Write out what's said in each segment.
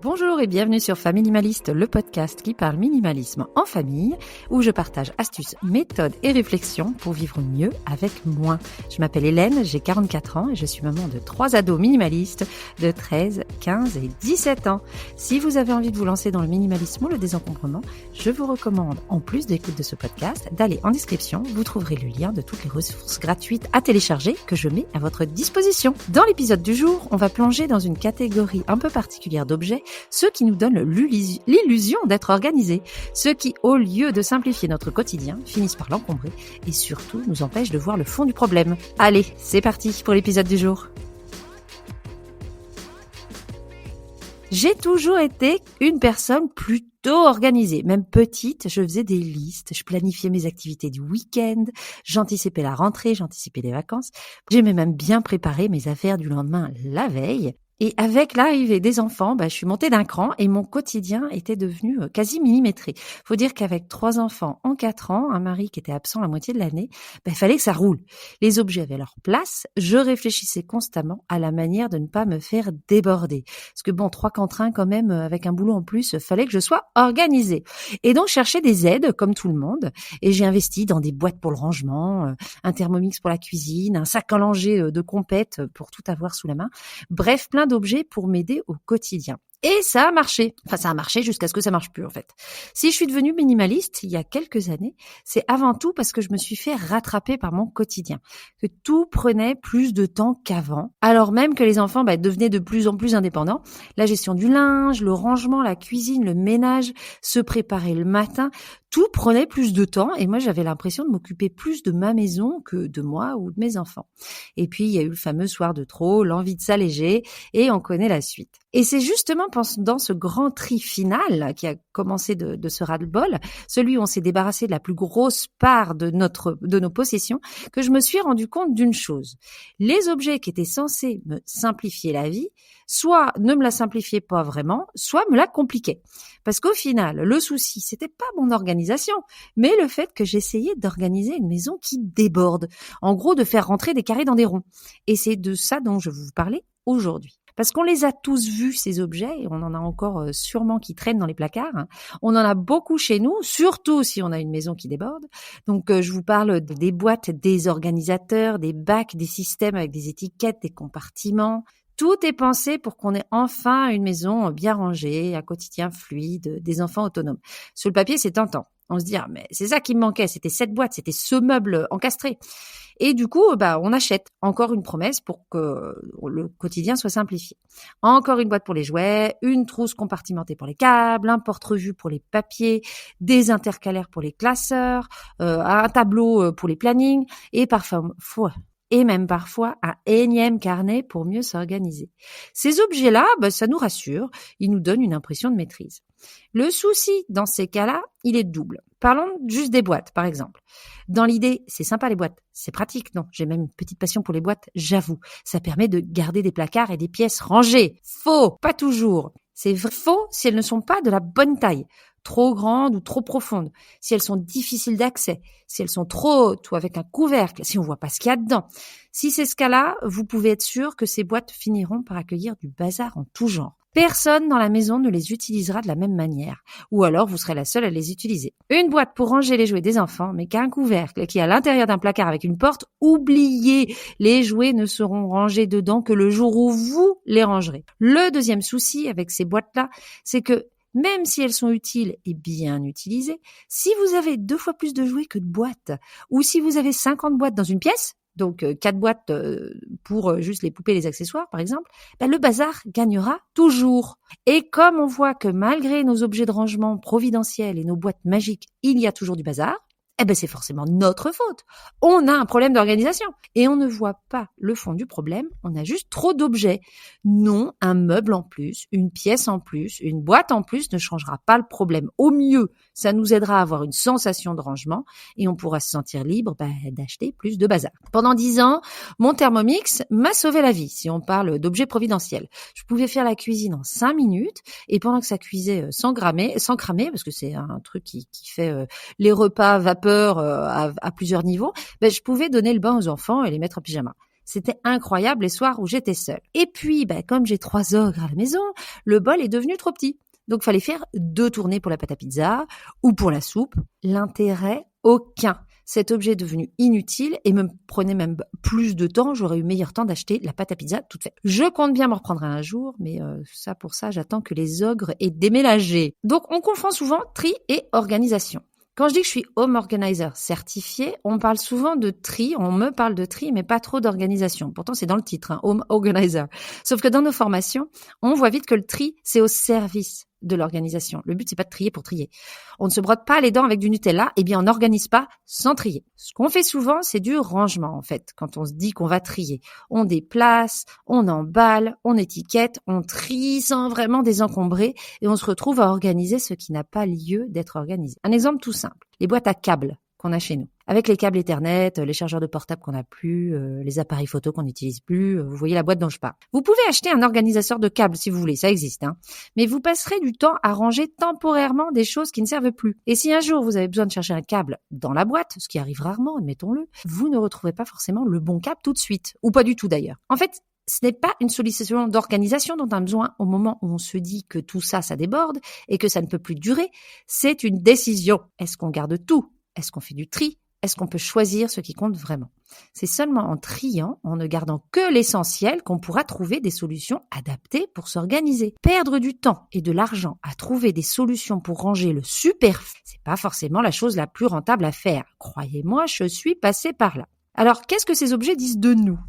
Bonjour et bienvenue sur Familimaliste, le podcast qui parle minimalisme en famille, où je partage astuces, méthodes et réflexions pour vivre mieux avec moins. Je m'appelle Hélène, j'ai 44 ans et je suis maman de 3 ados minimalistes de 13, 15 et 17 ans. Si vous avez envie de vous lancer dans le minimalisme ou le désencombrement, je vous recommande, en plus de l'écoute de ce podcast, d'aller en description. Vous trouverez le lien de toutes les ressources gratuites à télécharger que je mets à votre disposition. Dans l'épisode du jour, on va plonger dans une catégorie un peu particulière d'objets, ceux qui nous donnent l'illusion d'être organisés, ceux qui, au lieu de simplifier notre quotidien, finissent par l'encombrer et surtout nous empêchent de voir le fond du problème. Allez, c'est parti pour l'épisode du jour. J'ai toujours été une personne plutôt organisée, même petite, je faisais des listes, je planifiais mes activités du week-end, j'anticipais la rentrée, j'anticipais les vacances, j'aimais même bien préparer mes affaires du lendemain la veille. Et avec l'arrivée des enfants, je suis montée d'un cran et mon quotidien était devenu quasi millimétré. Faut dire qu'avec 3 enfants en 4 ans, un mari qui était absent la moitié de l'année, il fallait que ça roule. Les objets avaient leur place, je réfléchissais constamment à la manière de ne pas me faire déborder. Parce que 3 contre 1 quand même, avec un boulot en plus, fallait que je sois organisée. Et donc, je cherchais des aides, comme tout le monde, et j'ai investi dans des boîtes pour le rangement, un Thermomix pour la cuisine, un sac à langer de compète pour tout avoir sous la main. Bref, plein d'objets pour m'aider au quotidien. Et ça a marché. Enfin, ça a marché jusqu'à ce que ça marche plus, en fait. Si je suis devenue minimaliste il y a quelques années, c'est avant tout parce que je me suis fait rattraper par mon quotidien. Que tout prenait plus de temps qu'avant. Alors même que les enfants devenaient de plus en plus indépendants. La gestion du linge, le rangement, la cuisine, le ménage, se préparer le matin, tout prenait plus de temps et moi j'avais l'impression de m'occuper plus de ma maison que de moi ou de mes enfants. Et puis il y a eu le fameux soir de trop, l'envie de s'alléger et on connaît la suite. Et c'est justement dans ce grand tri final qui a commencé de ce ras-le-bol, celui où on s'est débarrassé de la plus grosse part de nos possessions, que je me suis rendu compte d'une chose. Les objets qui étaient censés me simplifier la vie, soit ne me la simplifiaient pas vraiment, soit me la compliquaient. Parce qu'au final, le souci, c'était pas mon organisation, mais le fait que j'essayais d'organiser une maison qui déborde. En gros, de faire rentrer des carrés dans des ronds. Et c'est de ça dont je vais vous parler aujourd'hui. Parce qu'on les a tous vus, ces objets, et on en a encore sûrement qui traînent dans les placards. On en a beaucoup chez nous, surtout si on a une maison qui déborde. Donc, je vous parle des boîtes, des organisateurs, des bacs, des systèmes avec des étiquettes, des compartiments. Tout est pensé pour qu'on ait enfin une maison bien rangée, un quotidien fluide, des enfants autonomes. Sur le papier, c'est tentant. On se dit, mais c'est ça qui me manquait, c'était cette boîte, c'était ce meuble encastré. Et du coup, on achète encore une promesse pour que le quotidien soit simplifié. Encore une boîte pour les jouets, une trousse compartimentée pour les câbles, un porte-revue pour les papiers, des intercalaires pour les classeurs, un tableau pour les plannings et même parfois un énième carnet pour mieux s'organiser. Ces objets-là, ça nous rassure, ils nous donnent une impression de maîtrise. Le souci dans ces cas-là, il est double. Parlons juste des boîtes, par exemple. Dans l'idée, c'est sympa les boîtes, c'est pratique, non, j'ai même une petite passion pour les boîtes, j'avoue. Ça permet de garder des placards et des pièces rangées. Faux, pas toujours. C'est faux si elles ne sont pas de la bonne taille, trop grandes ou trop profondes, si elles sont difficiles d'accès, si elles sont trop hautes ou avec un couvercle, si on voit pas ce qu'il y a dedans. Si c'est ce cas-là, vous pouvez être sûr que ces boîtes finiront par accueillir du bazar en tout genre. Personne dans la maison ne les utilisera de la même manière, ou alors vous serez la seule à les utiliser. Une boîte pour ranger les jouets des enfants, mais qu'un couvercle qui est à l'intérieur d'un placard avec une porte, oubliez, les jouets ne seront rangés dedans que le jour où vous les rangerez. Le deuxième souci avec ces boîtes-là, c'est que même si elles sont utiles et bien utilisées, si vous avez 2 fois plus de jouets que de boîtes, ou si vous avez 50 boîtes dans une pièce, donc 4 boîtes pour juste les poupées et les accessoires par exemple, le bazar gagnera toujours. Et comme on voit que malgré nos objets de rangement providentiels et nos boîtes magiques, il y a toujours du bazar, c'est forcément notre faute. On a un problème d'organisation et on ne voit pas le fond du problème, on a juste trop d'objets. Non, un meuble en plus, une pièce en plus, une boîte en plus ne changera pas le problème. Au mieux, ça nous aidera à avoir une sensation de rangement et on pourra se sentir libre d'acheter plus de bazar. Pendant 10 ans, mon Thermomix m'a sauvé la vie, si on parle d'objets providentiels. Je pouvais faire la cuisine en 5 minutes et pendant que ça cuisait sans cramer, parce que c'est un truc qui fait les repas vapeur à plusieurs niveaux, je pouvais donner le bain aux enfants et les mettre en pyjama. C'était incroyable les soirs où j'étais seule. Et puis, comme j'ai 3 ogres à la maison, le bol est devenu trop petit. Donc, fallait faire 2 tournées pour la pâte à pizza ou pour la soupe. L'intérêt, aucun. Cet objet est devenu inutile et me prenait même plus de temps. J'aurais eu meilleur temps d'acheter la pâte à pizza toute faite. Je compte bien me reprendre un jour, mais pour ça, j'attends que les ogres aient déménagé. Donc, on confond souvent tri et organisation. Quand je dis que je suis home organizer certifié, on parle souvent de tri, on me parle de tri, mais pas trop d'organisation. Pourtant, c'est dans le titre, home organizer. Sauf que dans nos formations, on voit vite que le tri, c'est au service de l'organisation. Le but, c'est pas de trier pour trier. On ne se brotte pas les dents avec du Nutella, eh bien, on n'organise pas sans trier. Ce qu'on fait souvent, c'est du rangement, en fait, quand on se dit qu'on va trier. On déplace, on emballe, on étiquette, on trie sans vraiment désencombrer et on se retrouve à organiser ce qui n'a pas lieu d'être organisé. Un exemple tout simple, les boîtes à câbles qu'on a chez nous. Avec les câbles Ethernet, les chargeurs de portable qu'on n'a plus, les appareils photo qu'on n'utilise plus, vous voyez la boîte dont je parle. Vous pouvez acheter un organisateur de câbles si vous voulez, ça existe, mais vous passerez du temps à ranger temporairement des choses qui ne servent plus. Et si un jour vous avez besoin de chercher un câble dans la boîte, ce qui arrive rarement, admettons-le, vous ne retrouvez pas forcément le bon câble tout de suite, ou pas du tout d'ailleurs. En fait, ce n'est pas une sollicitation d'organisation dont on a besoin au moment où on se dit que tout ça, ça déborde et que ça ne peut plus durer. C'est une décision. Est-ce qu'on garde tout ? Est-ce qu'on fait du tri ? Est-ce qu'on peut choisir ce qui compte vraiment ? C'est seulement en triant, en ne gardant que l'essentiel, qu'on pourra trouver des solutions adaptées pour s'organiser. Perdre du temps et de l'argent à trouver des solutions pour ranger le superflu, c'est pas forcément la chose la plus rentable à faire. Croyez-moi, je suis passée par là. Alors, qu'est-ce que ces objets disent de nous ?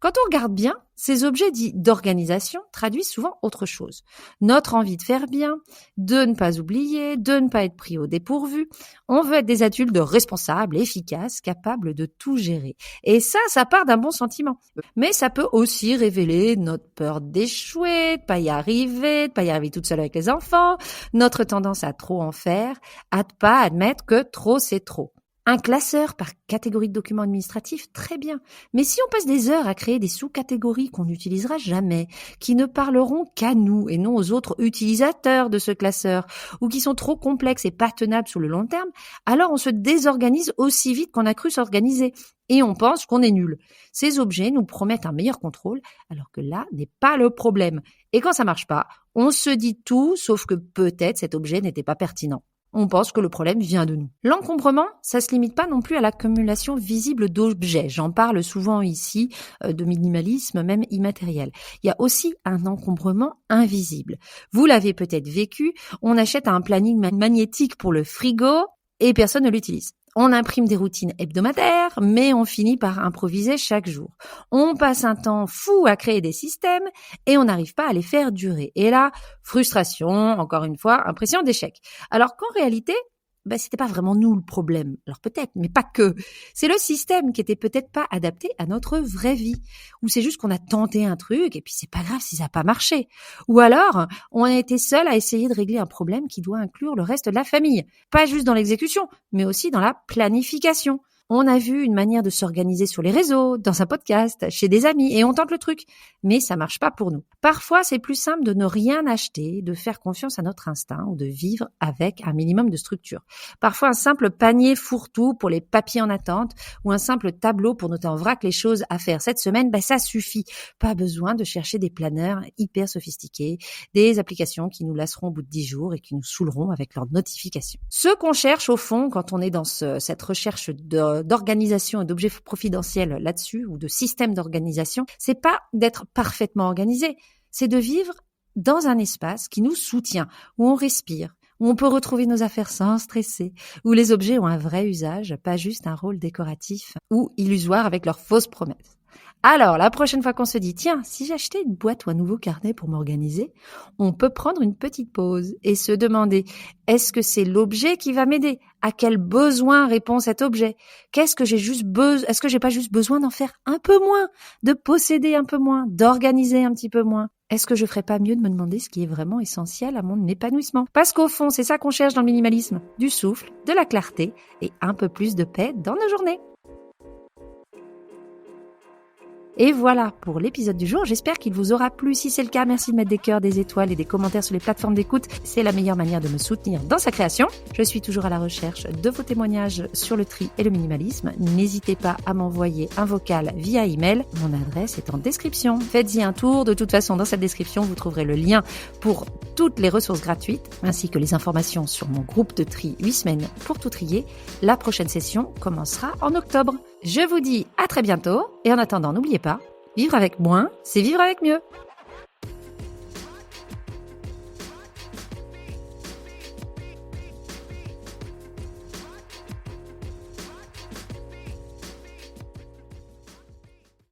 Quand on regarde bien, ces objets dits d'organisation traduisent souvent autre chose. Notre envie de faire bien, de ne pas oublier, de ne pas être pris au dépourvu. On veut être des adultes responsables, efficaces, capables de tout gérer. Et ça part d'un bon sentiment. Mais ça peut aussi révéler notre peur d'échouer, de pas y arriver toute seule avec les enfants, notre tendance à trop en faire, à ne pas admettre que trop c'est trop. Un classeur par catégorie de documents administratifs, très bien. Mais si on passe des heures à créer des sous-catégories qu'on n'utilisera jamais, qui ne parleront qu'à nous et non aux autres utilisateurs de ce classeur, ou qui sont trop complexes et pas tenables sur le long terme, alors on se désorganise aussi vite qu'on a cru s'organiser. Et on pense qu'on est nul. Ces objets nous promettent un meilleur contrôle, alors que là n'est pas le problème. Et quand ça marche pas, on se dit tout, sauf que peut-être cet objet n'était pas pertinent. On pense que le problème vient de nous. L'encombrement, ça se limite pas non plus à l'accumulation visible d'objets. J'en parle souvent ici de minimalisme, même immatériel. Il y a aussi un encombrement invisible. Vous l'avez peut-être vécu, on achète un planning magnétique pour le frigo et personne ne l'utilise. On imprime des routines hebdomadaires, mais on finit par improviser chaque jour. On passe un temps fou à créer des systèmes et on n'arrive pas à les faire durer. Et là, frustration, encore une fois, impression d'échec. Alors qu'en réalité, c'était pas vraiment nous le problème. Alors peut-être, mais pas que. C'est le système qui était peut-être pas adapté à notre vraie vie. Ou c'est juste qu'on a tenté un truc et puis c'est pas grave si ça n'a pas marché. Ou alors, on a été seul à essayer de régler un problème qui doit inclure le reste de la famille. Pas juste dans l'exécution, mais aussi dans la planification. On a vu une manière de s'organiser sur les réseaux, dans un podcast, chez des amis, et on tente le truc. Mais ça marche pas pour nous. Parfois, c'est plus simple de ne rien acheter, de faire confiance à notre instinct ou de vivre avec un minimum de structure. Parfois, un simple panier fourre-tout pour les papiers en attente ou un simple tableau pour noter en vrac les choses à faire cette semaine, ça suffit. Pas besoin de chercher des planeurs hyper sophistiqués, des applications qui nous lasseront au bout de 10 jours et qui nous saouleront avec leurs notifications. Ce qu'on cherche au fond quand on est dans cette recherche d'organisation et d'objets providentiels là-dessus ou de système d'organisation, c'est pas d'être parfaitement organisé, c'est de vivre dans un espace qui nous soutient, où on respire, où on peut retrouver nos affaires sans stresser, où les objets ont un vrai usage, pas juste un rôle décoratif ou illusoire avec leurs fausses promesses. Alors, la prochaine fois qu'on se dit, tiens, si j'achetais une boîte ou un nouveau carnet pour m'organiser, on peut prendre une petite pause et se demander, est-ce que c'est l'objet qui va m'aider ? À quel besoin répond cet objet ? Est-ce que j'ai pas juste besoin d'en faire un peu moins, de posséder un peu moins, d'organiser un petit peu moins ? Est-ce que je ferais pas mieux de me demander ce qui est vraiment essentiel à mon épanouissement ? Parce qu'au fond, c'est ça qu'on cherche dans le minimalisme, du souffle, de la clarté et un peu plus de paix dans nos journées. Et voilà pour l'épisode du jour. J'espère qu'il vous aura plu. Si c'est le cas, merci de mettre des cœurs, des étoiles et des commentaires sur les plateformes d'écoute. C'est la meilleure manière de me soutenir dans sa création. Je suis toujours à la recherche de vos témoignages sur le tri et le minimalisme. N'hésitez pas à m'envoyer un vocal via email. Mon adresse est en description. Faites-y un tour. De toute façon, dans cette description, vous trouverez le lien pour toutes les ressources gratuites, ainsi que les informations sur mon groupe de tri 8 semaines pour tout trier. La prochaine session commencera en octobre. Je vous dis à très bientôt et en attendant, n'oubliez pas, vivre avec moins, c'est vivre avec mieux.